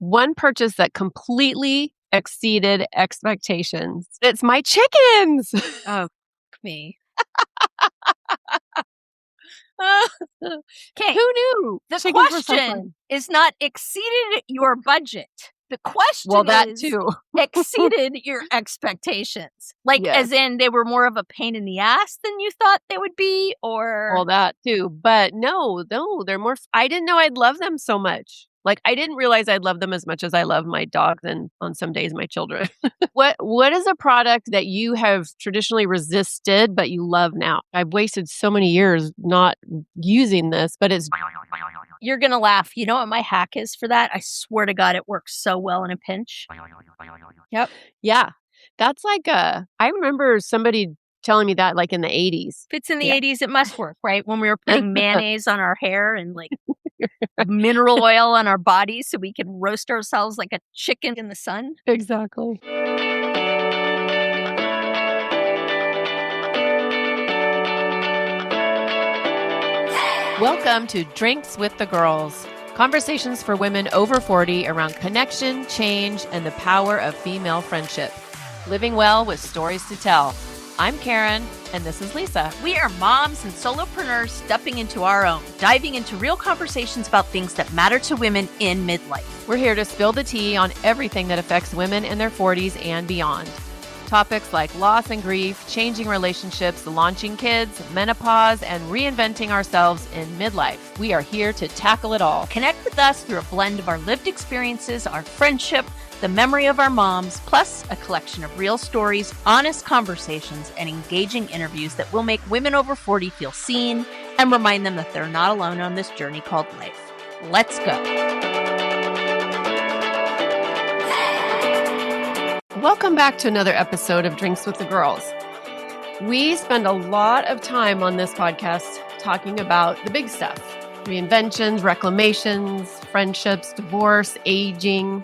one purchase that completely exceeded expectations. It's my chickens. Oh, me. Okay. Who knew? The Chickens were so question fun. is not exceeded your budget. The question Well, that is too. exceeded your expectations. Like, Yes. as in they were more of a pain in the ass than you thought they would be, or... Well, that too. But no, they're more. I didn't know I'd love them so much. Like, I didn't realize I'd love them as much as I love my dogs and on some days my children. What is a product that you have traditionally resisted but you love now? I've wasted so many years not using this, but it's... You're going to laugh. You know what my hack is for that? I swear to God, it works so well in a pinch. Yep. Yeah. That's like I remember somebody telling me that like in the 80s. If it's in the 80s, it must work, right? When we were putting mayonnaise on our hair and like mineral oil on our bodies so we could roast ourselves like a chicken in the sun. Exactly. Welcome to Drinks with the Girls. Conversations for women over 40 around connection, change, and the power of female friendship. Living well with stories to tell. I'm Karen, and this is Lisa. We are moms and solopreneurs stepping into our own, diving into real conversations about things that matter to women in midlife. We're here to spill the tea on everything that affects women in their 40s and beyond. Topics like loss and grief, changing relationships, launching kids, menopause, and reinventing ourselves in midlife. We are here to tackle it all. Connect with us through a blend of our lived experiences, our friendship, the memory of our moms, plus a collection of real stories, honest conversations, and engaging interviews that will make women over 40 feel seen and remind them that they're not alone on this journey called life. Let's go. Welcome back to another episode of Drinks with the Girls. We spend a lot of time on this podcast talking about the big stuff: reinventions, reclamations, friendships, divorce, aging,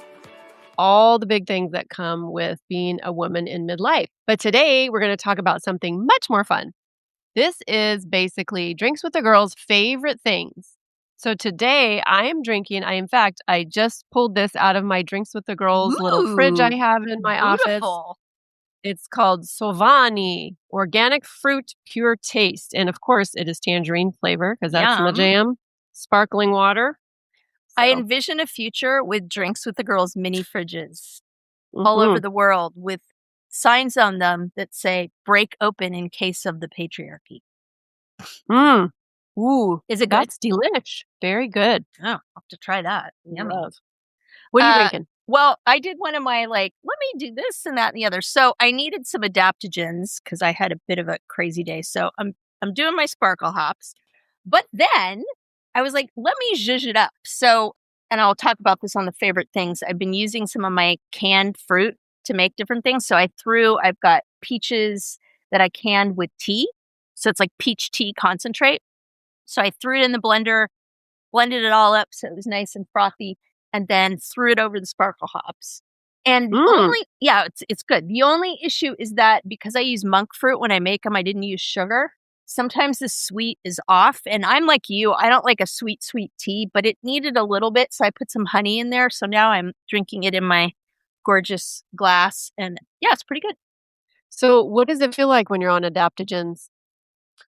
all the big things that come with being a woman in midlife. But today we're going to talk about something much more fun. This is basically Drinks with the Girls' favorite things. So today I am drinking, I just pulled this out of my Drinks with the Girls little fridge I have in my office. It's called Sovani, organic fruit, pure taste. And of course it is tangerine flavor because that's my jam. Sparkling water. So. I envision a future with Drinks with the Girls mini fridges all over the world with signs on them that say break open in case of the patriarchy. Ooh, is it good? That's delish. Very good. Oh, I'll have to try that. Yummy. What are you drinking? Well, I did one of my let me do this and that and the other. So I needed some adaptogens because I had a bit of a crazy day. So I'm doing my sparkle hops. But then I was like, let me zhuzh it up. So, and I'll talk about this on the favorite things. I've been using some of my canned fruit to make different things. So I've got peaches that I canned with tea. So it's like peach tea concentrate. So I threw it in the blender, blended it all up so it was nice and frothy, and then threw it over the sparkle hops. And it's good. The only issue is that because I use monk fruit when I make them, I didn't use sugar. Sometimes the sweet is off. And I'm like you, I don't like a sweet tea, but it needed a little bit. So I put some honey in there. So now I'm drinking it in my gorgeous glass. And yeah, it's pretty good. So what does it feel like when you're on adaptogens?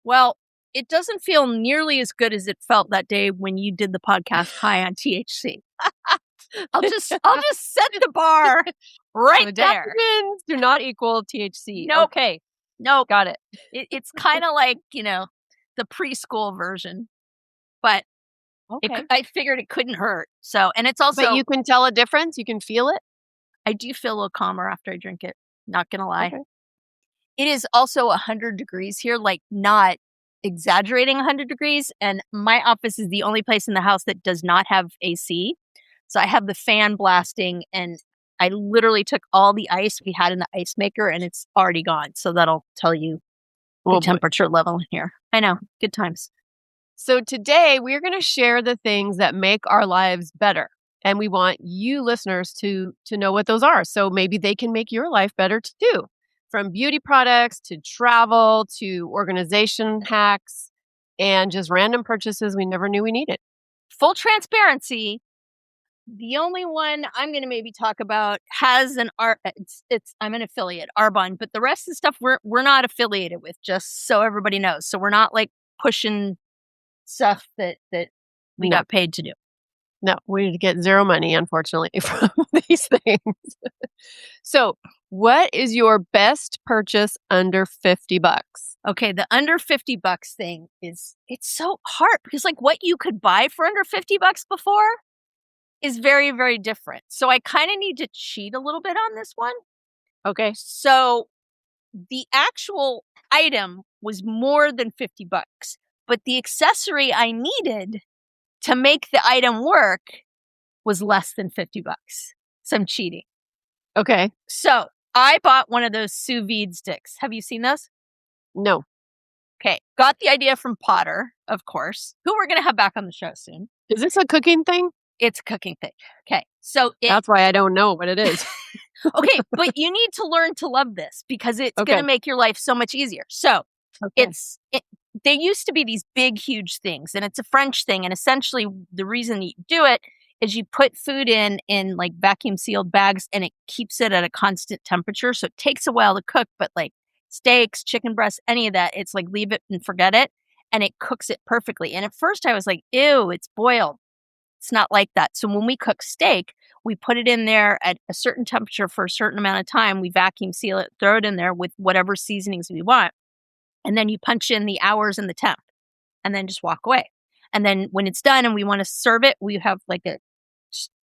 Well, it doesn't feel nearly as good as it felt that day when you did the podcast high on THC. I'll just set the bar right there. Adaptogens do not equal THC. Nope. Okay. Nope. Got it. It's kind of like, the preschool version, but I figured it couldn't hurt. So, and it's also... But you can tell a difference? You can feel it? I do feel a little calmer after I drink it. Not going to lie. Okay. It is also 100 degrees here, like not exaggerating 100 degrees. And my office is the only place in the house that does not have AC. So I have the fan blasting and I literally took all the ice we had in the ice maker and it's already gone. So that'll tell you the temperature level in here. I know. Good times. So today we're going to share the things that make our lives better. And we want you listeners to know what those are. So maybe they can make your life better too. From beauty products to travel to organization hacks and just random purchases we never knew we needed. Full transparency. The only one I'm going to maybe talk about has an I'm an affiliate, Arbonne, but the rest of the stuff we're not affiliated with, just so everybody knows. So we're not like pushing stuff that we No. got paid to do. No, we get zero money, unfortunately, from these things. So, what is your best purchase under $50? Okay, the under $50 thing it's so hard because like what you could buy for under $50 before is very, very different. So I kind of need to cheat a little bit on this one. Okay. So the actual item was more than $50, but the accessory I needed to make the item work was less than $50. So I'm cheating. Okay. So I bought one of those sous vide sticks. Have you seen those? No. Okay. Got the idea from Potter, of course, who we're going to have back on the show soon. Is this a cooking thing? It's a cooking thing. Okay. So that's why I don't know what it is. Okay. But you need to learn to love this because it's Okay. going to make your life so much easier. So Okay. they used to be these big, huge things, and it's a French thing. And essentially the reason you do it is you put food in like vacuum sealed bags and it keeps it at a constant temperature. So it takes a while to cook, but like steaks, chicken breasts, any of that, it's like leave it and forget it. And it cooks it perfectly. And at first I was like, ew, it's boiled. It's not like that. So when we cook steak, we put it in there at a certain temperature for a certain amount of time. We vacuum seal it, throw it in there with whatever seasonings we want. And then you punch in the hours and the temp and then just walk away. And then when it's done and we want to serve it, we have like a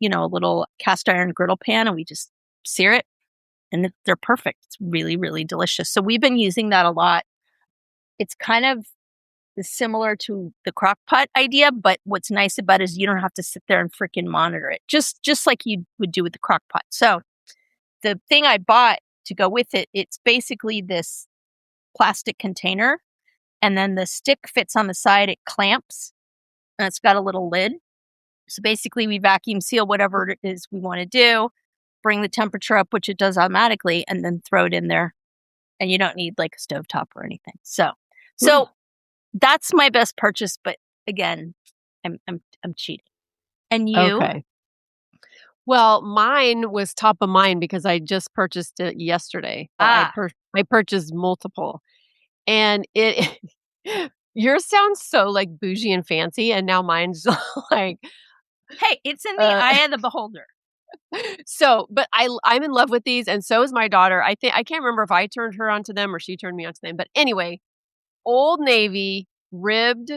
little cast iron griddle pan and we just sear it and they're perfect. It's really, really delicious. So we've been using that a lot. It's kind of similar to the crock pot idea, but what's nice about it is you don't have to sit there and freaking monitor it, just like you would do with the crock pot. So the thing I bought to go with it, it's basically this plastic container, and then the stick fits on the side. It clamps, and it's got a little lid. So basically, we vacuum seal whatever it is we want to do, bring the temperature up, which it does automatically, and then throw it in there. And you don't need like a stovetop or anything. So that's my best purchase. But again, I'm cheating. And you? Okay. Well, mine was top of mind because I just purchased it yesterday. Well, I purchased multiple, and it yours sounds so like bougie and fancy, and now mine's like, hey, it's in the eye of the beholder. So, but I'm in love with these, and so is my daughter. I can't remember if I turned her onto them or she turned me onto them. But anyway, Old Navy, ribbed,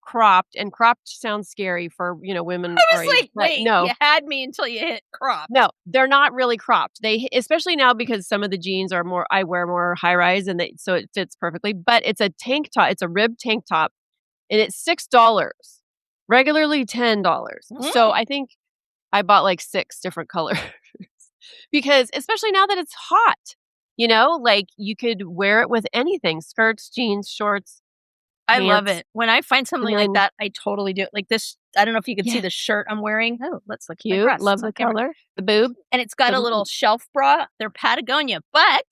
cropped, and cropped sounds scary for women. I was like, wait, no, you had me until you hit cropped. No, they're not really cropped. They, especially now because some of the jeans are more. I wear more high rise, and so it fits perfectly. But it's a tank top. It's a ribbed tank top, and it's $6. Regularly $10. So I think I bought like 6 different colors because especially now that it's hot, like you could wear it with anything, skirts, jeans, shorts. I love it. When I find something like that, I totally do it. Like this, I don't know if you can see the shirt I'm wearing. Oh, let's look cute. Love the color, the boob. And it's got a little shelf bra. They're Patagonia, but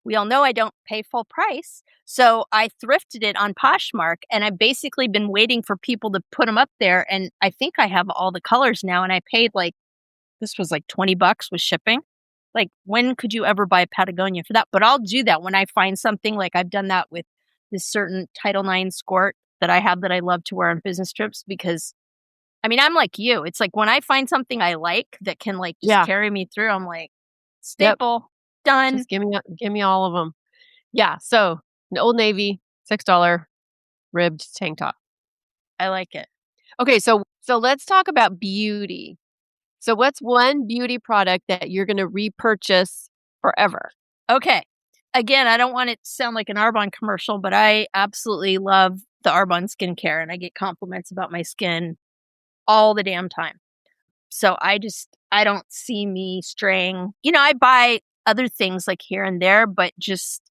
we all know I don't pay full price. So I thrifted it on Poshmark, and I've basically been waiting for people to put them up there. And I think I have all the colors now, and I paid this was like $20 with shipping. Like, when could you ever buy Patagonia for that? But I'll do that when I find something. Like I've done that with this certain Title IX skirt that I have that I love to wear on business trips because, I mean, I'm like you. It's like when I find something I like that can just carry me through, I'm like, staple, done. Just give me all of them. Yeah. So an Old Navy, $6 ribbed tank top. I like it. Okay. So let's talk about beauty. So what's one beauty product that you're going to repurchase forever? Okay. Again, I don't want it to sound like an Arbonne commercial, but I absolutely love the Arbonne skincare, and I get compliments about my skin all the damn time. So I don't see me straying. I buy other things like here and there, but just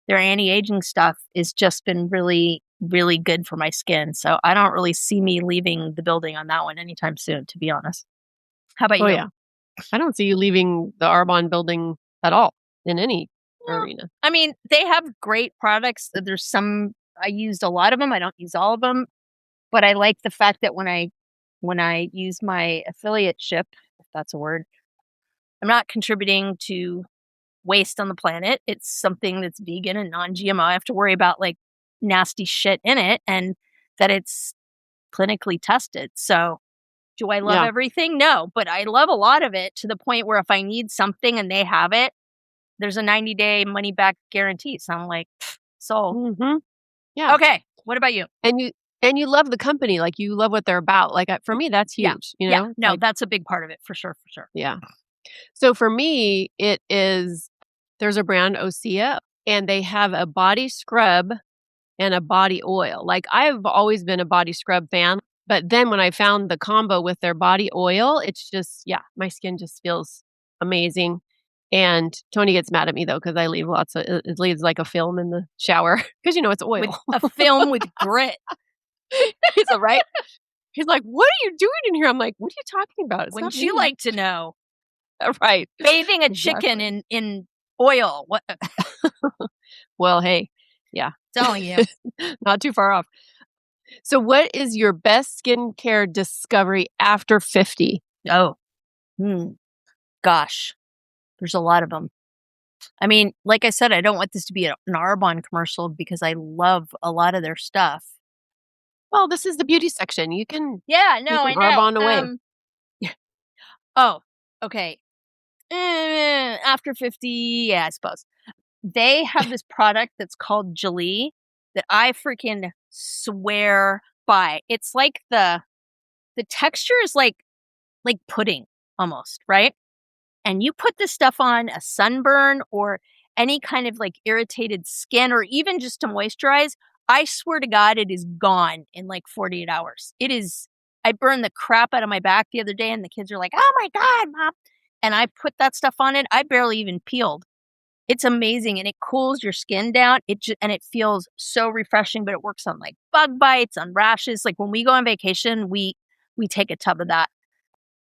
their anti-aging stuff has just been really, really good for my skin. So I don't really see me leaving the building on that one anytime soon, to be honest. How about you? Oh, yeah. I don't see you leaving the Arbonne building at all in any arena. I mean, they have great products. There's some, I used a lot of them. I don't use all of them. But I like the fact that when I when I use my affiliate ship, if that's a word, I'm not contributing to waste on the planet. It's something that's vegan and non-GMO. I have to worry about like nasty shit in it and that it's clinically tested. So do I love Yeah. everything? No, but I love a lot of it to the point where if I need something and they have it, there's a 90-day money back guarantee. So I'm like, sold. Hmm. Yeah. Okay. What about you? And you love the company, like, you love what they're about. Like, for me, that's Yeah. huge, Yeah. It's No, like, that's a big part of it for sure. For sure. yeah. So for me, there's a brand, Osea, and they have a body scrub and a body oil. Like, I've always been a body scrub fan, but then when I found the combo with their body oil, it's just, yeah, my skin just feels amazing. And Tony gets mad at me though, because I leave it leaves like a film in the shower because it's With oil. a film with grit. He's all right. He's like, "What are you doing in here?" I'm like, "What are you talking about? It's not Wouldn't you me." like to know? Right. Bathing a Exactly. chicken in oil. What? Well, hey, yeah, Telling you. not too far off. So what is your best skincare discovery after 50? Oh, hmm. Gosh, there's a lot of them. I mean, like I said, I don't want this to be an Arbonne commercial because I love a lot of their stuff. Well, this is the beauty section. You can Yeah, no, I know. Arbonne away. Oh, okay. After 50, yeah, I suppose. They have this product that's called Jolie that I freaking swear by. It's like the texture is like pudding almost, right? And you put this stuff on a sunburn or any kind of like irritated skin or even just to moisturize, I swear to God, it is gone in like 48 hours. It is, I burned the crap out of my back the other day and the kids are like, oh my God, Mom. And I put that stuff on it. I barely even peeled. It's amazing and it cools your skin down. And it feels so refreshing, but it works on like bug bites, on rashes. Like when we go on vacation, we take a tub of that.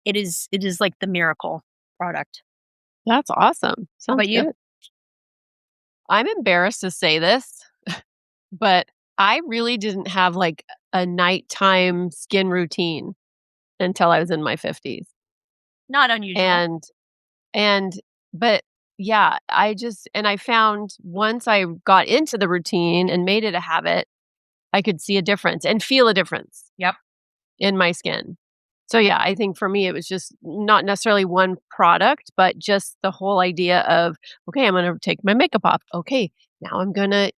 It is like the miracle product. That's awesome. How Sounds about you? good. I'm embarrassed to say this, but I really didn't have like a nighttime skin routine until I was in my 50s. Not unusual. And but yeah, I found once I got into the routine and made it a habit, I could see a difference and feel a difference. Yep. In my skin. So yeah, I think for me it was just not necessarily one product, but just the whole idea of, okay, I'm going to take my makeup off. Okay, now I'm going to,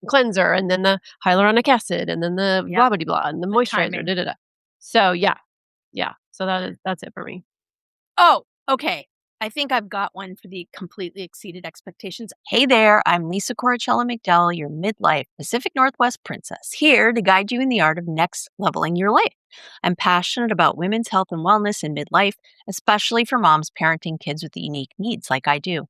cleanser and then the hyaluronic acid and then the Yep. blah blah blah and the moisturizer. timing. Da, da, da. So yeah. So that's it for me. Oh, okay. I think I've got one for the completely exceeded expectations. Hey there, I'm Lisa Coricella McDowell, your midlife Pacific Northwest princess, here to guide you in the art of next leveling your life. I'm passionate about women's health and wellness in midlife, especially for moms parenting kids with unique needs like I do.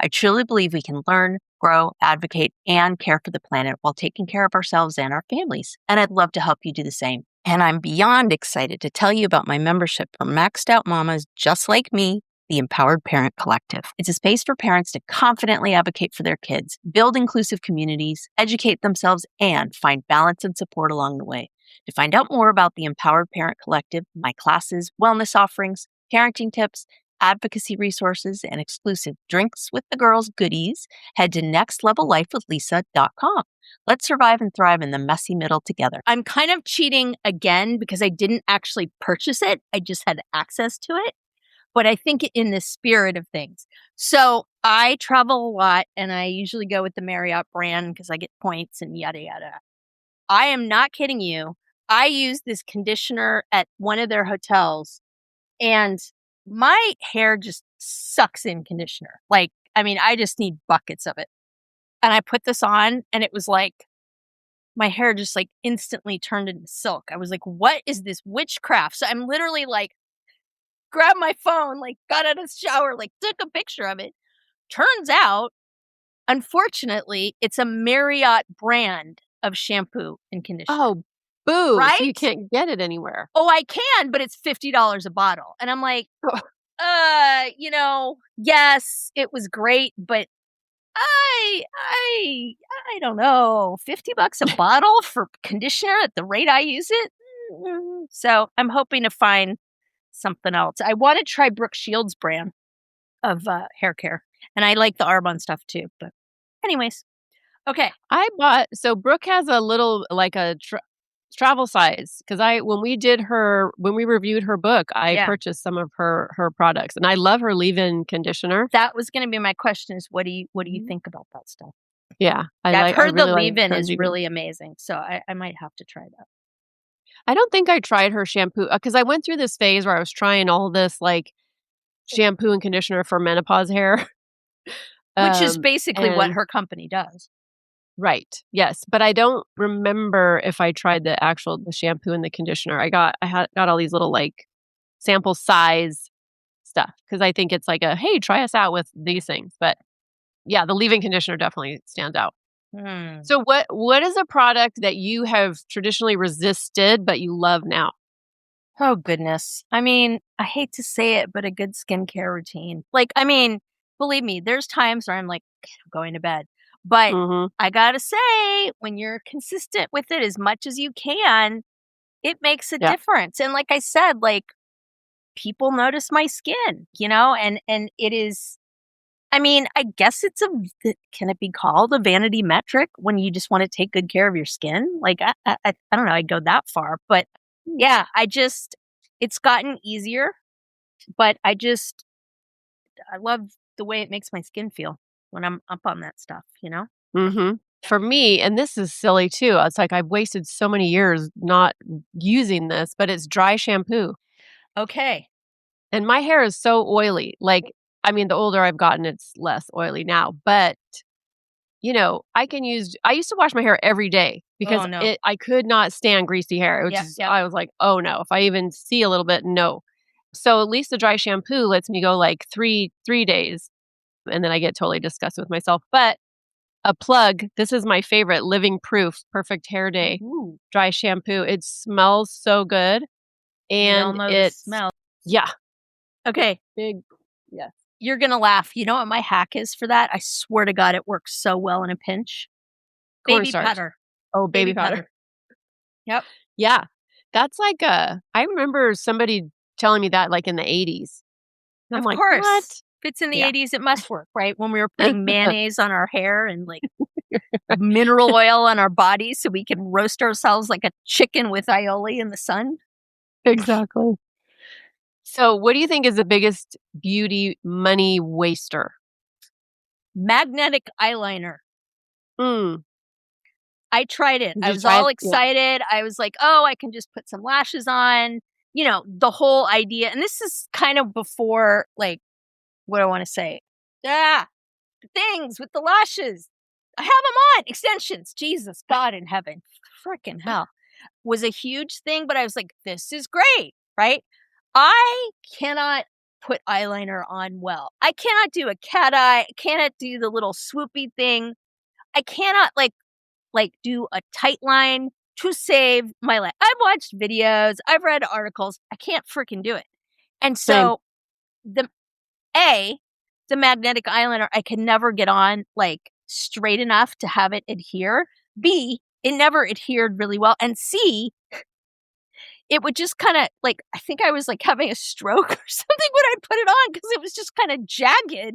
I truly believe we can learn, grow, advocate, and care for the planet while taking care of ourselves and our families. And I'd love to help you do the same. And I'm beyond excited to tell you about my membership for maxed out mamas just like me, the Empowered Parent Collective. It's a space for parents to confidently advocate for their kids, build inclusive communities, educate themselves, and find balance and support along the way. To find out more about the Empowered Parent Collective, my classes, wellness offerings, parenting tips, advocacy resources, and exclusive Drinks with the Girls goodies, head to nextlevellifewithlisa.com. Let's survive and thrive in the messy middle together. I'm kind of cheating again because I didn't actually purchase it. I just had access to it. But I think in the spirit of things. So I travel a lot and I usually go with the Marriott brand because I get points and yada, yada. I am not kidding you. I use this conditioner at one of their hotels and my hair just sucks in conditioner. Like, I mean, I just need buckets of it. And I put this on and it was like, my hair just like instantly turned into silk. I was like, what is this witchcraft? So I'm literally like, grabbed my phone, like got out of the shower, like took a picture of it. Turns out, unfortunately, it's a Marriott brand of shampoo and conditioner. Oh, boo. Right? So you can't get it anywhere. Oh, I can, but it's $50 a bottle. And I'm like, yes, it was great, but I don't know, $50 a bottle for conditioner at the rate I use it? So I'm hoping to find something else. I want to try Brooke Shields' brand of hair care. And I like the Arbonne stuff too. But anyways, okay. So Brooke has a little, like a travel size, because when we reviewed her book, I purchased some of her products, and I love her leave-in conditioner. That was going to be my question: is what do you think about that stuff? Yeah, I've heard the leave-in is really amazing, so I might have to try that. I don't think I tried her shampoo, because I went through this phase where I was trying all this like shampoo and conditioner for menopause hair, which is basically what her company does. Right. Yes, but I don't remember if I tried the shampoo and the conditioner. I got all these little like sample size stuff, because I think it's like hey, try us out with these things. But yeah, the leave-in conditioner definitely stands out. So what is a product that you have traditionally resisted but you love now? Oh goodness. I mean, I hate to say it, but a good skincare routine. Like, I mean, believe me, there's times where I'm like, I'm going to bed. But I gotta say, when you're consistent with it as much as you can, it makes a difference. And like I said, like, people notice my skin, and it is, I mean, I guess can it be called a vanity metric when you just want to take good care of your skin? Like, I don't know, I'd go that far, but yeah, it's gotten easier, but I love the way it makes my skin feel when I'm up on that stuff, For me, and this is silly too, it's like I've wasted so many years not using this, but it's dry shampoo. Okay. And my hair is so oily. Like, I mean, the older I've gotten, it's less oily now. But, I used to wash my hair every day because I could not stand greasy hair. I was like, oh no, if I even see a little bit, no. So at least the dry shampoo lets me go like three days. And then I get totally disgusted with myself. But a plug, this is my favorite, Living Proof Perfect Hair Day dry shampoo. It smells so good. And we all know the smell. Yeah. Okay. Big. Yes. You're going to laugh. You know what my hack is for that? I swear to God, it works so well in a pinch. Baby powder. Oh, baby powder. Yep. Yeah. That's like I remember somebody telling me that like in the 80s. And I'm of like, course. What? If it's in the 80s, it must work, right? When we were putting mayonnaise on our hair and like mineral oil on our bodies so we can roast ourselves like a chicken with aioli in the sun. Exactly. So what do you think is the biggest beauty money waster? Magnetic eyeliner. I tried it. I was all excited. Yeah. I was like, oh, I can just put some lashes on. The whole idea. And this is kind of before, like, what do I want to say? The things with the lashes. I have them on. Extensions. Jesus, God in heaven. Freaking hell. Was a huge thing, but I was like, this is great, right? I cannot put eyeliner on well. I cannot do a cat eye. I cannot do the little swoopy thing. I cannot like do a tight line to save my life. I've watched videos. I've read articles. I can't freaking do it. And so the magnetic eyeliner, I can never get on like straight enough to have it adhere. B, it never adhered really well. And C, it would just kind of like, I think I was like having a stroke or something when I put it on because it was just kind of jagged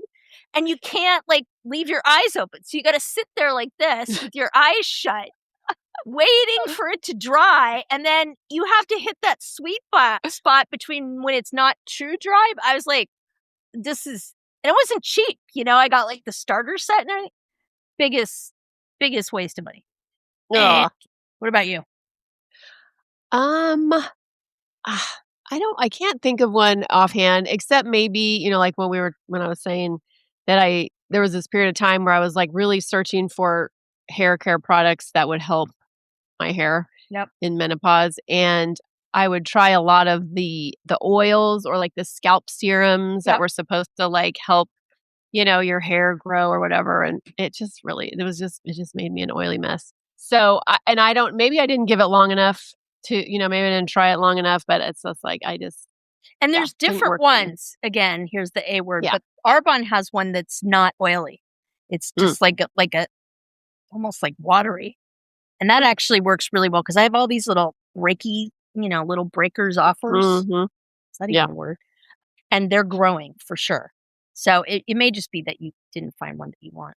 and you can't like leave your eyes open. So you got to sit there like this with your eyes shut, waiting for it to dry. And then you have to hit that sweet spot between when it's not true dry. I was like, and it wasn't cheap. I got like the starter set and everything. Biggest waste of money. What about you? I can't think of one offhand, except maybe, like when I was saying that there was this period of time where I was like really searching for hair care products that would help my hair in menopause. And I would try a lot of the oils or like the scalp serums that were supposed to like help, your hair grow or whatever. And it just made me an oily mess. So, maybe I didn't give it long enough to, maybe I didn't try it long enough, but it's just like, and there's different ones. Again, here's the A word, but Arbonne has one that's not oily. It's just like a almost like watery. And that actually works really well because I have all these little Reiki little breakers offers. Mm-hmm. Is that Yeah. even a word? And they're growing for sure. So it may just be that you didn't find one that you want.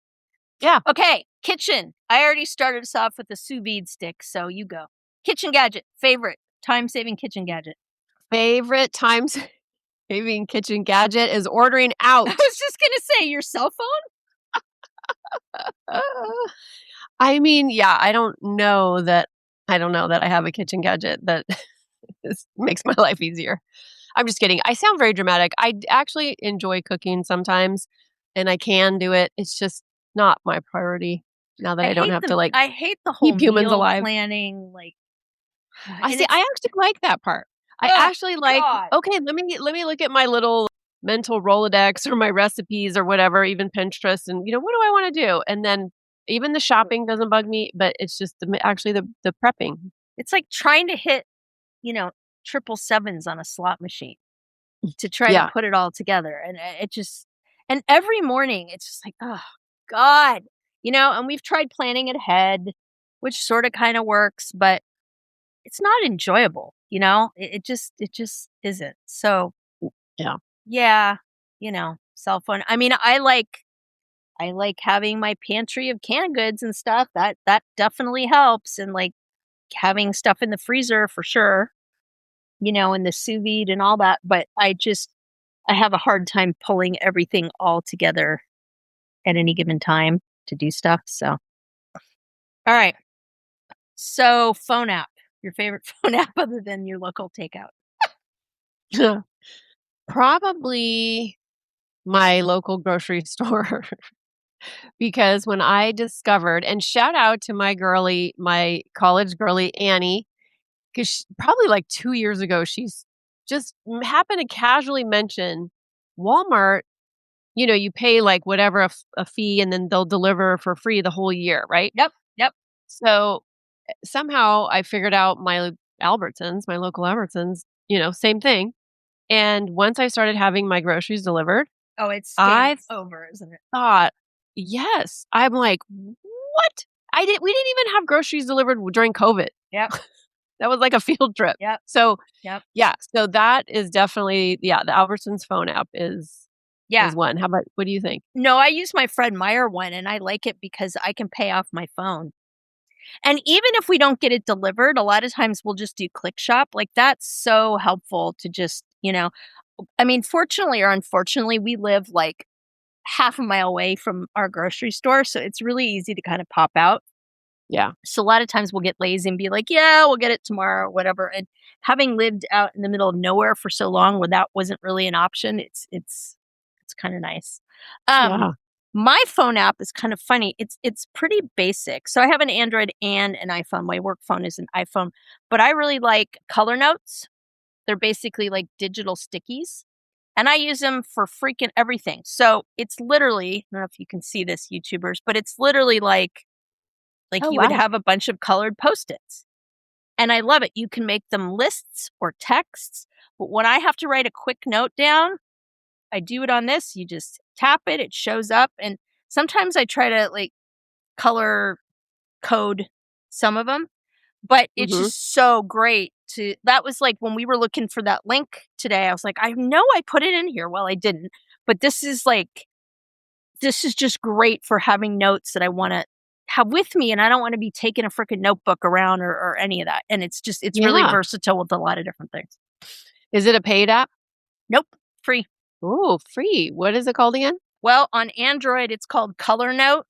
Yeah. Okay, kitchen. I already started us off with the sous vide stick, so you go. Kitchen gadget, favorite time-saving kitchen gadget. Favorite times saving kitchen gadget is ordering out. I was just gonna say your cell phone. Uh, I mean, yeah, I don't know that I have a kitchen gadget that makes my life easier. I'm just kidding. I sound very dramatic. actually enjoy cooking sometimes, and I can do it. It's just not my priority now that I don't have to, like, I hate the whole keep humans meal alive. planning, I and see, I actually like that part. I oh actually like, god. "Okay, let me look at my little mental Rolodex or my recipes or whatever, even Pinterest, and, what do I wanna do?" And then even the shopping doesn't bug me, but it's just actually the prepping. It's like trying to hit, you know, triple sevens on a slot machine to try to Yeah, put it all together, and it just and every morning, it's just like, "Oh, god." And we've tried planning it ahead, which sorta kinda works, but it's not enjoyable, it just isn't. So, yeah, yeah, cell phone. I mean, I like having my pantry of canned goods and stuff. That definitely helps, and, having stuff in the freezer for sure, and the sous vide and all that, but I have a hard time pulling everything all together at any given time to do stuff, so all right. So, phone app. Your favorite phone app other than your local takeout? probably my local grocery store. Because when I discovered, and shout out to my college girly, Annie, 'cause probably, like, 2 years ago, she's just happened to casually mention Walmart. You pay, like, whatever, a fee, and then they'll deliver for free the whole year, right? Yep, yep. So, somehow I figured out my Albertsons, my local Albertsons, same thing, and once I started having my groceries delivered, Oh, it's game I over, isn't it? thought, yes. I'm like, "What?" We didn't even have groceries delivered during COVID. Yep, That was like a field trip. yep, So, yep. yeah, so that is definitely, yeah, the Albertsons phone app is Yeah. one. How about, what do you think? No, I use my Fred Meyer one, and I like it because I can pay off my phone. And even if we don't get it delivered, a lot of times we'll just do Click Shop. Like, that's so helpful to just, I mean, fortunately or unfortunately, we live, half a mile away from our grocery store, so it's really easy to kind of pop out. Yeah. So a lot of times we'll get lazy and be like, "Yeah, we'll get it tomorrow," or whatever, and having lived out in the middle of nowhere for so long where that wasn't really an option, it's kinda nice. Um, Yeah. my phone app is kind of funny. It's pretty basic. So I have an Android and an iPhone. My work phone is an iPhone, but I really like Color Notes. They're basically like digital stickies, and I use them for freaking everything. So it's literally, I don't know if you can see this, YouTubers, but it's literally like Oh, you would wow. have a bunch of colored Post-its. And I love it. You can make them lists or texts, but when I have to write a quick note down, I do it on this. You just tap it, it shows up, and sometimes I try to, color code some of them, but it's Mhm. just so great to that was, when we were looking for that link today, I was like, "I know I put it in here." Well, I didn't, but this is just great for having notes that I wanna have with me, and I don't wanna be taking a fricking notebook around or any of that, and it's really Yeah. versatile with a lot of different things. Is it a paid app? Nope, free. Ooh, free. What is it called again? Well, on Android, it's called Color Note,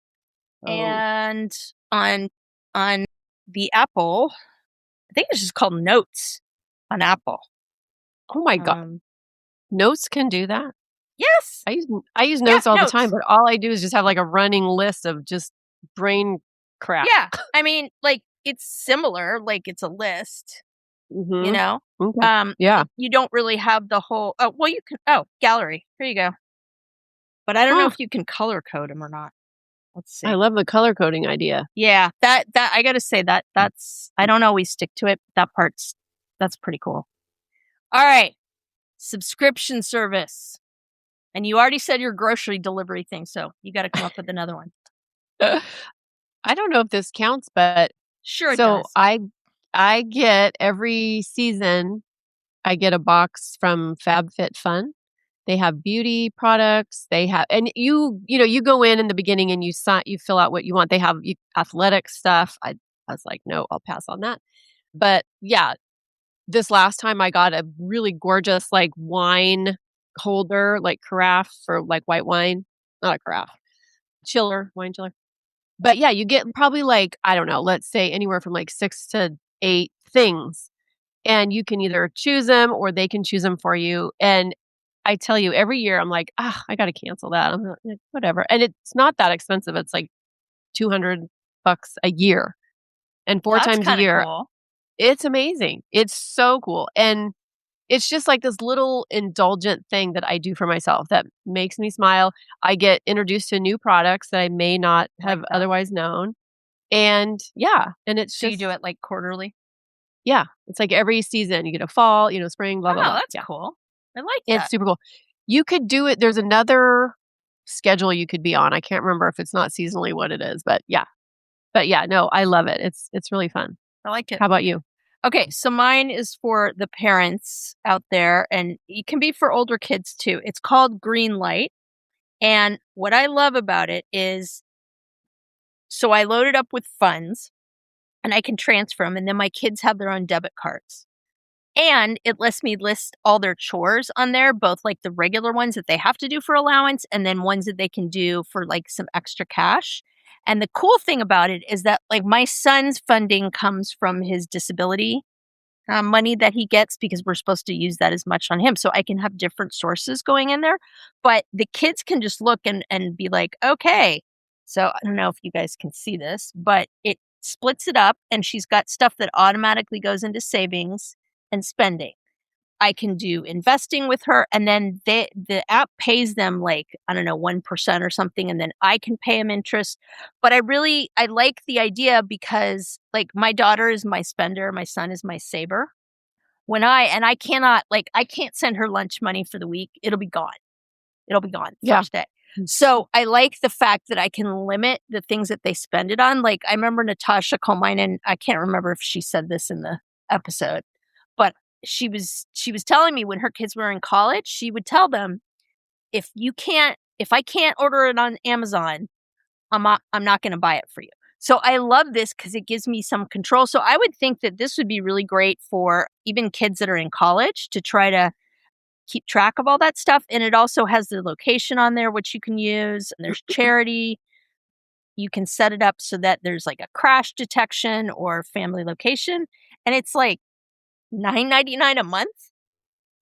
Oh. and on on the Apple, I think it's just called Notes on Apple. Oh my god. Um, Notes can do that? yes! I use Yeah, Notes all the time, Notes. but all I do is just have, like, a running list of just brain crap. Yeah, I mean, it's similar, it's a list, you Mhm. know? Okay. Yeah. You don't really have the whole well, you can gallery, here you go. But I don't know Huh. if you can color code them or not. Let's I see. love the color coding idea. Yeah, that I gotta say that's I don't always stick to it, but that's pretty cool. Alright, subscription service. And you already said your grocery delivery thing, so you gotta come up with another one. I don't know if this counts, but Sure it so does. I get every season, I get a box from FabFitFun. They have beauty products. They have, and you go in the beginning and you fill out what you want. They have athletic stuff. I was like, no, I'll pass on that. But yeah, this last time I got a really gorgeous like wine holder, like carafe for like white wine, not a carafe, wine chiller. But yeah, you get probably like, I don't know, let's say anywhere from like 6 to 8 things. And you can either choose them or they can choose them for you. And I tell you, every year I'm like, I got to cancel that. I'm like, whatever. And it's not that expensive. It's like $200 a year. And 4 That's times a kind of year. cool. It's amazing. It's so cool. And it's just like this little indulgent thing that I do for myself that makes me smile. I get introduced to new products that I may not have otherwise known. And yeah, and it's So just, you do it like quarterly? yeah, it's like every season you get a fall, spring, blah, blah, Oh, blah. that's Yeah, cool. I like it's that. super cool. You could do it. There's another schedule you could be on. I can't remember if it's not seasonally what it is, but yeah. But yeah, no, I love it. It's really fun. I like it. How about you? Okay, so mine is for the parents out there, and it can be for older kids too. It's called Green Light. And what I love about it is, so I load it up with funds and I can transfer them, and then my kids have their own debit cards. And it lets me list all their chores on there, both like the regular ones that they have to do for allowance and then ones that they can do for like some extra cash. And the cool thing about it is that like my son's funding comes from his disability money that he gets because we're supposed to use that as much on him. So I can have different sources going in there. But the kids can just look and be like, okay. So I don't know if you guys can see this, but it splits it up and she's got stuff that automatically goes into savings and spending. I can do investing with her, and then the app pays them like, I don't know, 1% or something, and then I can pay them interest. But I like the idea because like my daughter is my spender, my son is my saver. I cannot, like, I can't send her lunch money for the week. It'll be gone. It'll be gone Yeah. first day. So I like the fact that I can limit the things that they spend it on. Like I remember Natasha Colmine, and I can't remember if she said this in the episode, but she was telling me when her kids were in college, she would tell them, if I can't order it on Amazon, I'm not going to buy it for you. So I love this because it gives me some control. So I would think that this would be really great for even kids that are in college to try to keep track of all that stuff. And it also has the location on there, which you can use. And there's charity. You can set it up so that there's like a crash detection or family location. And it's like $9.99 a month.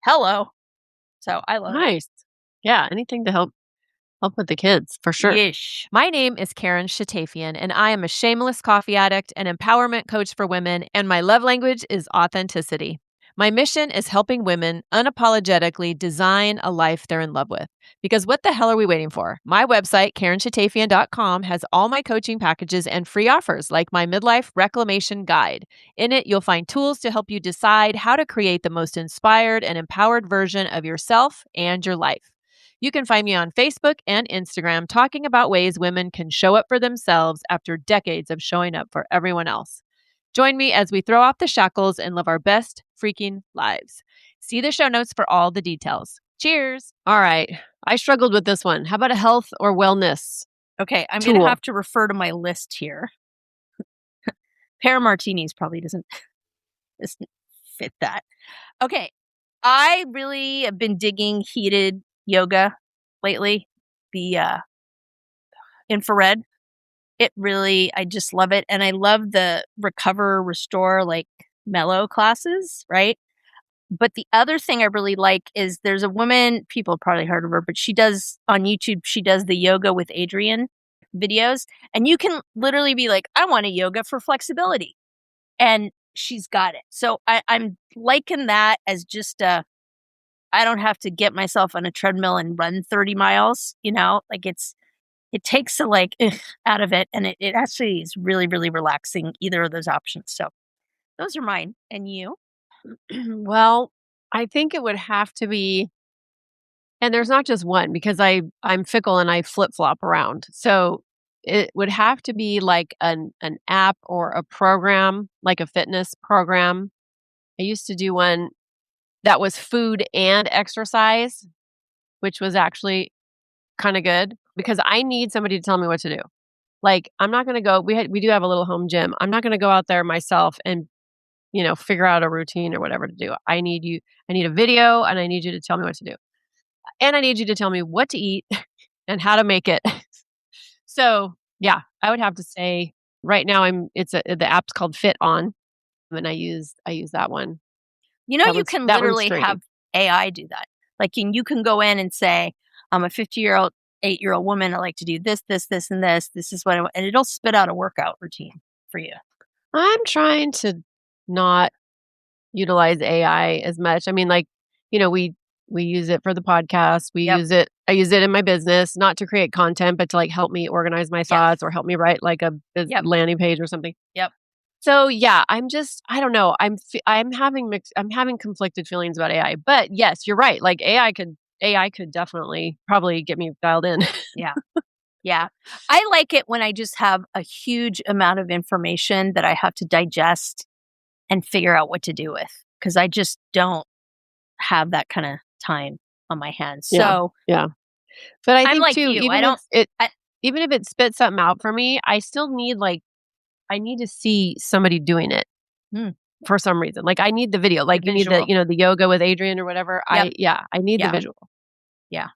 Hello. So I love it. Nice. Yeah, anything to help with the kids, for sure. Yeesh. My name is Karen Shatafian, and I am a shameless coffee addict and empowerment coach for women, and my love language is authenticity. My mission is helping women unapologetically design a life they're in love with. Because what the hell are we waiting for? My website, KarenShatafian.com, has all my coaching packages and free offers like my Midlife Reclamation Guide. In it, you'll find tools to help you decide how to create the most inspired and empowered version of yourself and your life. You can find me on Facebook and Instagram talking about ways women can show up for themselves after decades of showing up for everyone else. Join me as we throw off the shackles and live our best freaking lives. See the show notes for all the details. Cheers. All right. I struggled with this one. How about a health or wellness? Okay, I'm going Tool. to have to refer to my list here. Pear martinis probably doesn't fit that. Okay, I really have been digging heated yoga lately. The infrared. I just love it. And I love the recover, restore, like mellow classes, right? But the other thing I really like is there's a woman, people have probably heard of her, but she does on YouTube, she does the yoga with Adriene videos. And you can literally be like, I want a yoga for flexibility. And she's got it. So I'm liking that as just I don't have to get myself on a treadmill and run 30 miles, like it takes the out of it. And it actually is really, really relaxing, either of those options. So those are mine. And you? Well, I think it would have to be, and there's not just one because I'm fickle and I flip-flop around. So it would have to be like an app or a program, like a fitness program. I used to do one that was food and exercise, which was actually kind of good because I need somebody to tell me what to do. Like, I'm not going to go, we do have a little home gym. I'm not going to go out there myself and, figure out a routine or whatever to do. I need a video and I need you to tell me what to do. And I need you to tell me what to eat and how to make it. So, yeah, I would have to say right now the app's called Fit On, and I use that one. You know, That you one's can that one's literally straight. have AI do that. Like, and you can go in and say, I'm a 50-year-old, 8-year-old woman. I like to do this, this, this, and this. This is what and it'll spit out a workout routine for you. I'm trying to not utilize AI as much. I mean, like, we use it for the podcast. Yep. I use it in my business, not to create content, but to like help me organize my thoughts or help me write like a landing page or something. Yep. So yeah, I don't know. I'm having conflicted feelings about AI. But yes, you're right. Like AI could definitely probably get me dialed in. Yeah. Yeah. I like it when I just have a huge amount of information that I have to digest and figure out what to do with, because I just don't have that kind of time on my hands. So yeah. But I I'm think like too, you. even if it spits something out for me, I still need I need to see somebody doing it for some reason. Like I need the video. Like you need the yoga with Adrian or whatever. Yep. I need the visual. Yeah.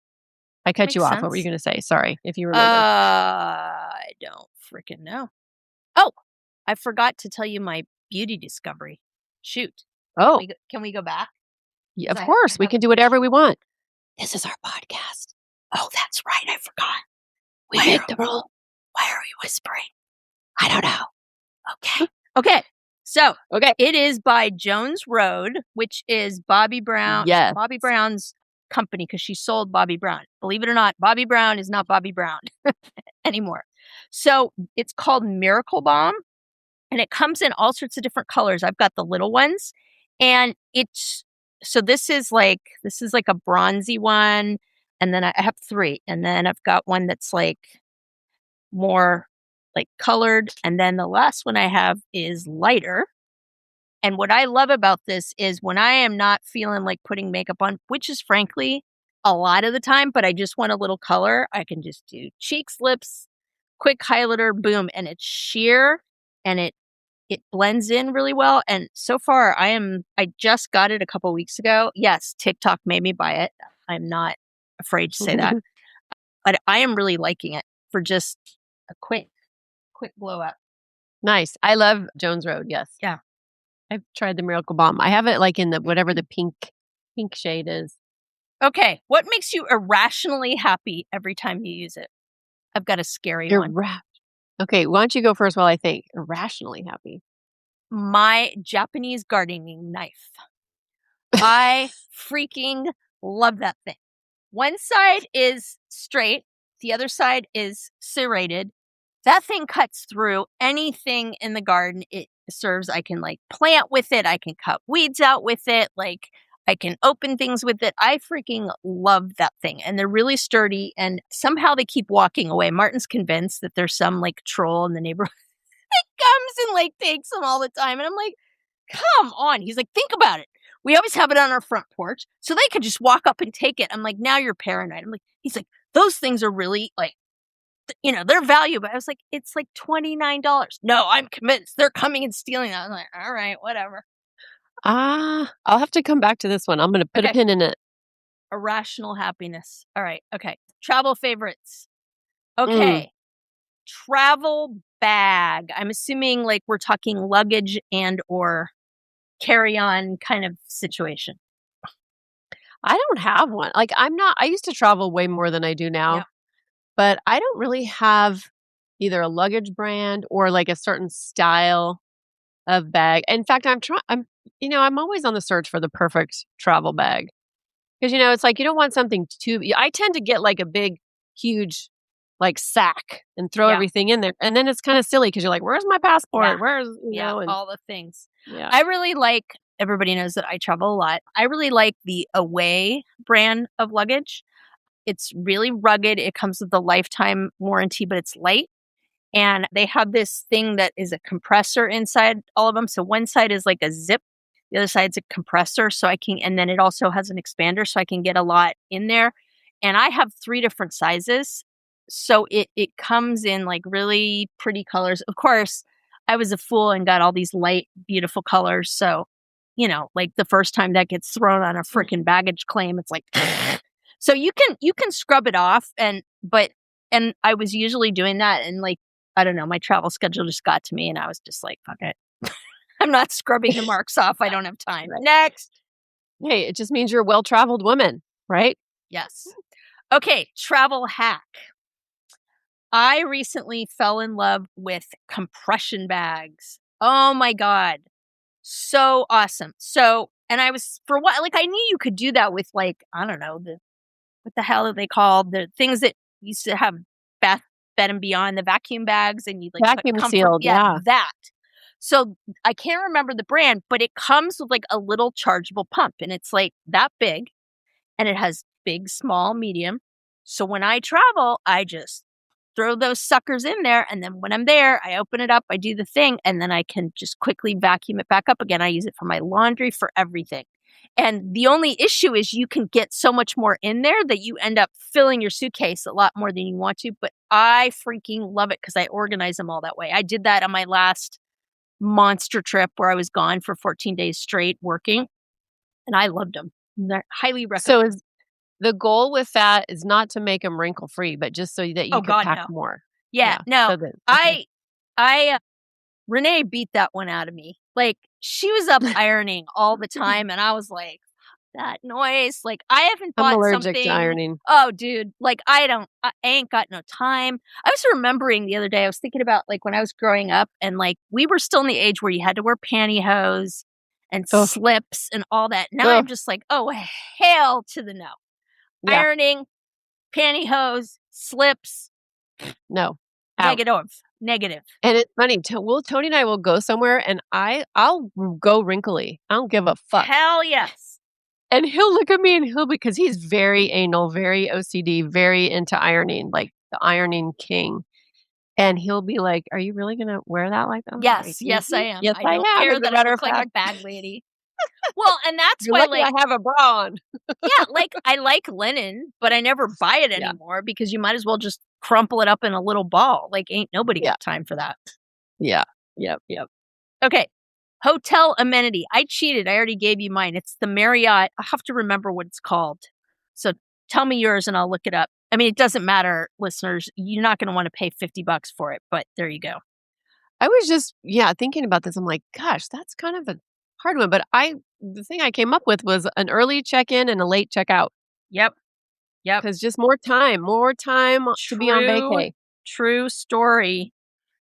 I cut you off. Sense. What were you going to say? Sorry, if you remember. I don't freaking know. Oh, I forgot to tell you my beauty discovery. Shoot. Oh, can we go back? Yeah, of course, we can do whatever we want. This is our podcast. Oh, that's right. I forgot. We make the rule. Why are we whispering? I don't know. Okay. So it is by Jones Road, which is Bobbi Brown. Yes. Bobbi Brown's company, because she sold Bobbi Brown. Believe it or not, Bobbi Brown is not Bobbi Brown anymore. So it's called Miracle Balm, and it comes in all sorts of different colors. I've got the little ones, and this is like a bronzy one, and then I have 3, and then I've got one that's like more like colored, and then the last one I have is lighter. And what I love about this is when I am not feeling like putting makeup on, which is frankly a lot of the time, but I just want a little color, I can just do cheeks, lips, quick highlighter, boom, and it's sheer and it blends in really well. And so far I just got it a couple weeks ago. Yes, TikTok made me buy it. I'm not afraid to say that. But I am really liking it for just a quick blow up. Nice. I love Jones Road. Yes. Yeah. I've tried the Miracle Balm. I have it like in the whatever the pink shade is. Okay. What makes you irrationally happy every time you use it? I've got a scary one. Okay. Why don't you go first while I think? Irrationally happy. My Japanese gardening knife. I freaking love that thing. One side is straight. The other side is serrated. That thing cuts through anything in the garden it serves. I can like plant with it. I can cut weeds out with it. Like I can open things with it. I freaking love that thing. And they're really sturdy, and somehow they keep walking away. Martin's convinced that there's some like troll in the neighborhood that comes and like takes them all the time. And I'm like, come on. He's like, think about it. We always have it on our front porch, so they could just walk up and take it. I'm like, now you're paranoid. He's like, those things are really like, they're valuable. I was like, it's like $29. No, I'm convinced they're coming and stealing that. I'm like, all right, whatever. I'll have to come back to this one. I'm going to put a pin in it. Irrational happiness. All right. Okay. Travel favorites. Okay. Travel bag. I'm assuming like we're talking luggage and or carry-on kind of situation. I don't have one. Like I used to travel way more than I do now. Yeah. But I don't really have either a luggage brand or like a certain style of bag. In fact, I'm always on the search for the perfect travel bag. Because, it's like you don't want something I tend to get like a big, huge like sack and throw everything in there. And then it's kind of silly because you're like, where's my passport? Yeah. Where's, all the things. Yeah. I really like, everybody knows that I travel a lot. I really like the Away brand of luggage. It's really rugged. It comes with a lifetime warranty, but it's light. And they have this thing that is a compressor inside all of them. So one side is like a zip, the other side's a compressor. And then it also has an expander so I can get a lot in there. And I have 3 different sizes. So it comes in like really pretty colors. Of course, I was a fool and got all these light, beautiful colors. So, like the first time that gets thrown on a freaking baggage claim, it's like, so you can scrub it off. And I was usually doing that. And like, I don't know, my travel schedule just got to me and I was just like, fuck it. I'm not scrubbing the marks off. I don't have time. Right. Next. Hey, it just means you're a well-traveled woman, right? Yes. Okay, travel hack. I recently fell in love with compression bags. Oh my God. So awesome. So, and I was, for what, like, I knew you could do that with, like, I don't know, what the hell are they called? The things that used to have Bed and Beyond, the vacuum bags, and you like Vacuum put comfort, sealed, yeah. that. So I can't remember the brand, but it comes with like a little chargeable pump, and it's like that big, and it has big, small, medium. So when I travel, I just throw those suckers in there, and then when I'm there, I open it up, I do the thing, and then I can just quickly vacuum it back up again. I use it for my laundry, for everything. And the only issue is you can get so much more in there that you end up filling your suitcase a lot more than you want to. But I freaking love it because I organize them all that way. I did that on my last monster trip where I was gone for 14 days straight working, and I loved them. They're highly recommended. So the goal with that is not to make them wrinkle free, but just so that you can pack more. Yeah, no. So that, I Renee beat that one out of me. Like, she was up ironing all the time, and I was like, that noise. Like, I haven't bought I'm allergic something. to ironing. Oh, dude. Like, I ain't got no time. I was remembering the other day, I was thinking about, like, when I was growing up, and, like, we were still in the age where you had to wear pantyhose and slips and all that. Now I'm just like, oh, hell to the no. Yeah. Ironing, pantyhose, slips. No. Negative. And it's funny. Tony and I will go somewhere, and I'll go wrinkly. I don't give a fuck. Hell yes. And he'll look at me, and because he's very anal, very OCD, very into ironing, like the ironing king. And he'll be like, "Are you really going to wear that like that?" Yes, like, yes, I am. Yes, I don't care that I look like a bag lady. Well, and that's You're why, lucky like, I have a bra on. Yeah, like, I like linen, but I never buy it anymore because you might as well just crumple it up in a little ball. Like, ain't nobody got time for that. Yeah. Yep. Okay. Hotel amenity. I cheated. I already gave you mine. It's the Marriott. I have to remember what it's called. So tell me yours and I'll look it up. I mean, it doesn't matter, listeners. You're not going to want to pay $50 for it, but there you go. I was just, thinking about this. I'm like, gosh, that's kind of a hard one. But the thing I came up with was an early check-in and a late check-out. Yep. Because just more time to be on vacay. True story.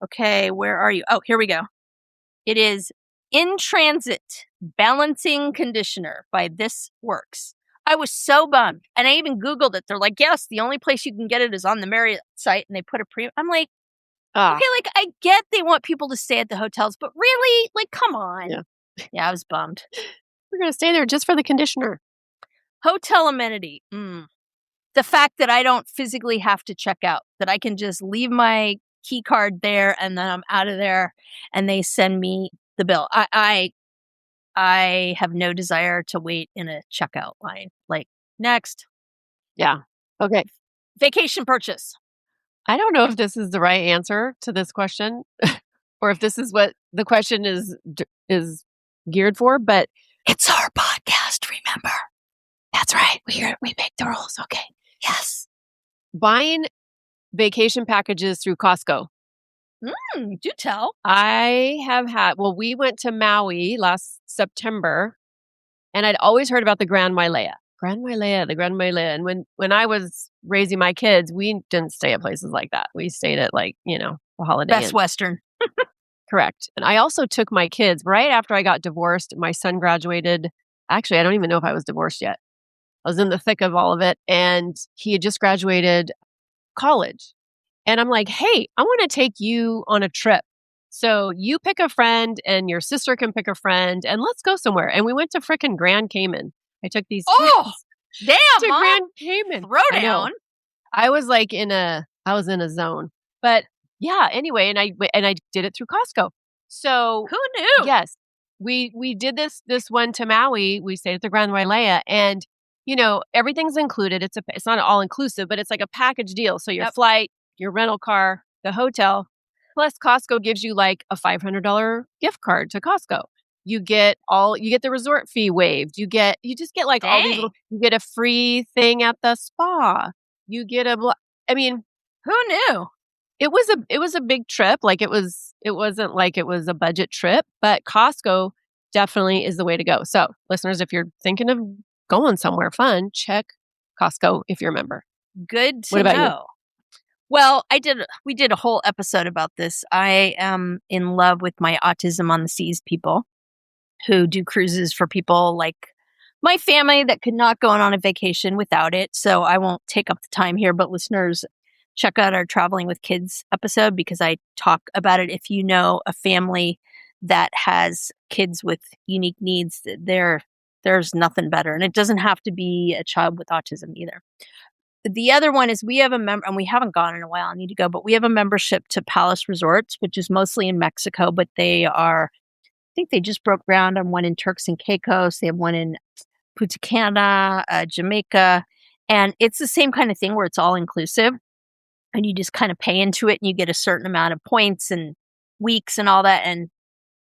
Okay, where are you? Oh, here we go. It is In Transit Balancing Conditioner by This Works. I was so bummed. And I even Googled it. They're like, yes, the only place you can get it is on the Marriott site. And they put a I'm like, okay, like, I get they want people to stay at the hotels, but really? Like, come on. Yeah, I was bummed. We're going to stay there just for the conditioner. Hotel amenity. The fact that I don't physically have to check out, that I can just leave my key card there and then I'm out of there and they send me the bill. I have no desire to wait in a checkout line. Like, next. Yeah. Okay. Vacation purchase. I don't know if this is the right answer to this question or if this is what the question is geared for, but it's our podcast, remember? That's right. We make the rules. Okay. Yes. Buying vacation packages through Costco. Do tell. I have we went to Maui last September, and I'd always heard about the Grand Wailea. And when I was raising my kids, we didn't stay at places like that. We stayed at, like, the Holiday Inn. Best Western. Correct. And I also took my kids right after I got divorced. My son graduated. Actually, I don't even know if I was divorced yet. I was in the thick of all of it, and he had just graduated college. And I'm like, hey, I want to take you on a trip. So you pick a friend and your sister can pick a friend and let's go somewhere. And we went to frickin' Grand Cayman. I took these kids damn, to Mom. Grand Cayman. Throw down. I was like I was in a zone. But yeah, anyway, and I did it through Costco. So Who knew? yes, we did this one to Maui. We stayed at the Grand Wailea, and everything's included. It's not all inclusive, but it's like a package deal. So your Yep. flight, your rental car, the hotel, plus Costco gives you like a $500 gift card to Costco. You get the resort fee waived. You just get like all these Dang. you get a free thing at the spa. You get I mean, Who knew? it was a big trip. Like it wasn't like it was a budget trip, but Costco definitely is the way to go. So, listeners, if you're thinking of going somewhere fun, check Costco if you're a member. Good to What about you? know. Well, we did a whole episode about this. I am in love with my Autism on the Seas people who do cruises for people like my family that could not go on a vacation without it. So I won't take up the time here, but listeners, check out our Traveling with Kids episode because I talk about it. If you know a family that has kids with unique needs, there's nothing better. And it doesn't have to be a child with autism either. The other one is we have a member, and we haven't gone in a while. I need to go, but we have a membership to Palace Resorts, which is mostly in Mexico, but I think they just broke ground on one in Turks and Caicos. They have one in Punta Cana, Jamaica, and it's the same kind of thing where it's all inclusive, and you just kind of pay into it, and you get a certain amount of points and weeks and all that, and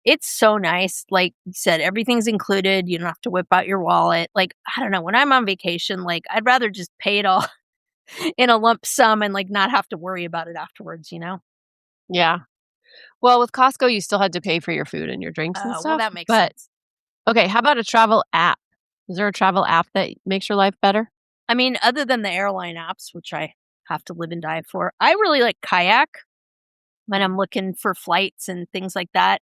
it's so nice. Like you said, everything's included. You don't have to whip out your wallet. Like, I don't know, when I'm on vacation, like I'd rather just pay it all in a lump sum and like not have to worry about it afterwards, Yeah. Well, with Costco, you still had to pay for your food and your drinks and Well, stuff. that makes but sense. okay, how about a travel app? Is there a travel app that makes your life better? I mean, other than the airline apps, which I have to live and die for, I really like Kayak when I'm looking for flights and things like that.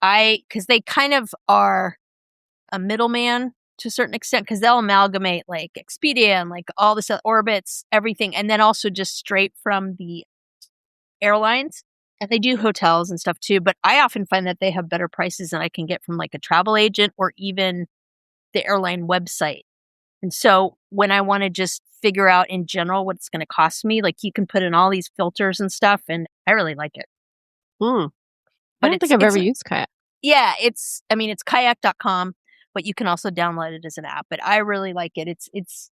Because they kind of are a middleman to a certain extent, because they'll amalgamate like Expedia and like all this Orbitz, everything, and then also just straight from the airlines. And they do hotels and stuff too, but I often find that they have better prices than I can get from like a travel agent or even the airline website. And so when I want to just figure out in general what it's going to cost me, like you can put in all these filters and stuff, and I really like it. I But don't think I've ever used Kayak. Yeah, it's kayak.com, but you can also download it as an app. But I really like it. It's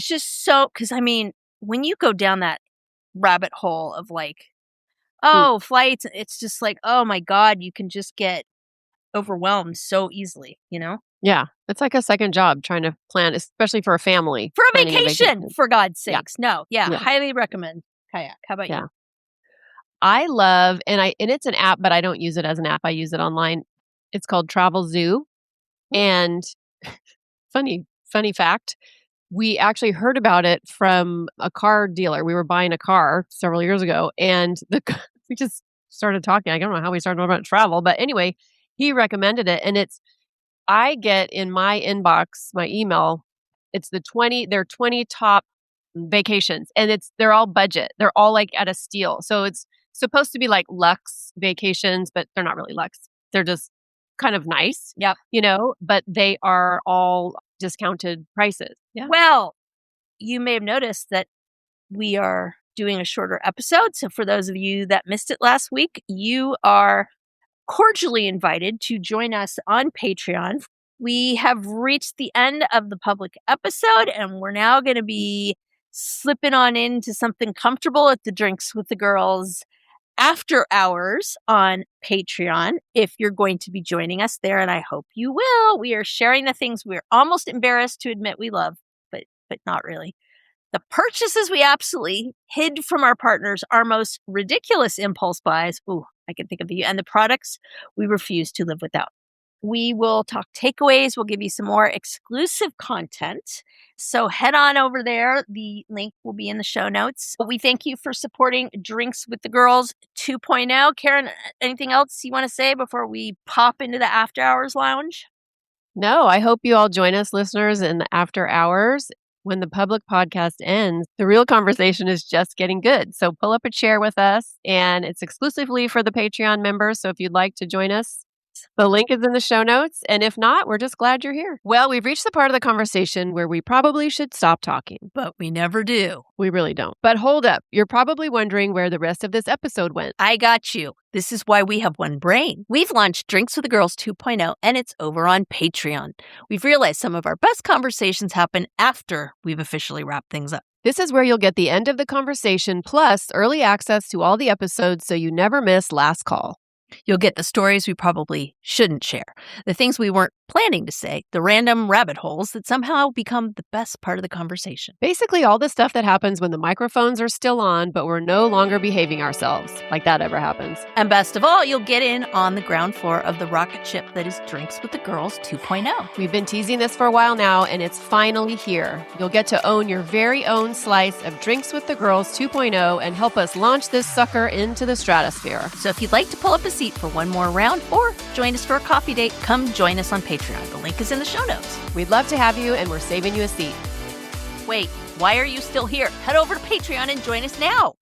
just so, because I mean, when you go down that rabbit hole of like, flights, it's just like, oh my God, you can just get overwhelmed so easily, Yeah, it's like a second job trying to plan, especially for a family. For a planning vacation, for God's Yeah. sakes. No, yeah, Yeah. highly recommend Kayak. How about Yeah. you? I love, and it's an app, but I don't use it as an app. I use it online. It's called Travel Zoo. And funny fact, we actually heard about it from a car dealer. We were buying a car several years ago, and we just started talking. I don't know how we started talking about travel, but anyway, he recommended it. And I get in my inbox, my email, it's their 20 top vacations, and they're all budget. They're all like at a steal. So it's supposed to be like luxe vacations, but they're not really luxe. They're just kind of nice. Yep. But they are all discounted prices. Yeah. Well, you may have noticed that we are doing a shorter episode. So for those of you that missed it last week, you are cordially invited to join us on Patreon. We have reached the end of the public episode, and we're now going to be slipping on into something comfortable at the Drinks with the Girls after hours on Patreon if you're going to be joining us there, and I hope you will. We are sharing the things we're almost embarrassed to admit we love, but not really. The purchases we absolutely hid from our partners, our most ridiculous impulse buys. Ooh, I can think of you. And the products we refuse to live without. We will talk takeaways. We'll give you some more exclusive content. So head on over there. The link will be in the show notes. We thank you for supporting Drinks with the Girls 2.0. Karen, anything else you want to say before we pop into the After Hours Lounge? No, I hope you all join us, listeners, in the after hours. When the public podcast ends, the real conversation is just getting good. So pull up a chair with us, and it's exclusively for the Patreon members. So if you'd like to join us, us. The link is in the show notes, and if not, we're just glad you're here. Well, we've reached the part of the conversation where we probably should stop talking. But we never do. We really don't. But hold up. You're probably wondering where the rest of this episode went. I got you. This is why we have one brain. We've launched Drinks with the Girls 2.0, and it's over on Patreon. We've realized some of our best conversations happen after we've officially wrapped things up. This is where you'll get the end of the conversation plus early access to all the episodes so you never miss last call. You'll get the stories we probably shouldn't share, the things we weren't planning to say, the random rabbit holes that somehow become the best part of the conversation. Basically, all the stuff that happens when the microphones are still on, but we're no longer behaving ourselves, like that ever happens. And best of all, you'll get in on the ground floor of the rocket ship that is Drinks with the Girls 2.0. We've been teasing this for a while now, and it's finally here. You'll get to own your very own slice of Drinks with the Girls 2.0 and help us launch this sucker into the stratosphere. So if you'd like to pull up a seat for one more round or join us for a coffee date, come join us on Patreon. The link is in the show notes. We'd love to have you, and we're saving you a seat. Wait, why are you still here? Head over to Patreon and join us now.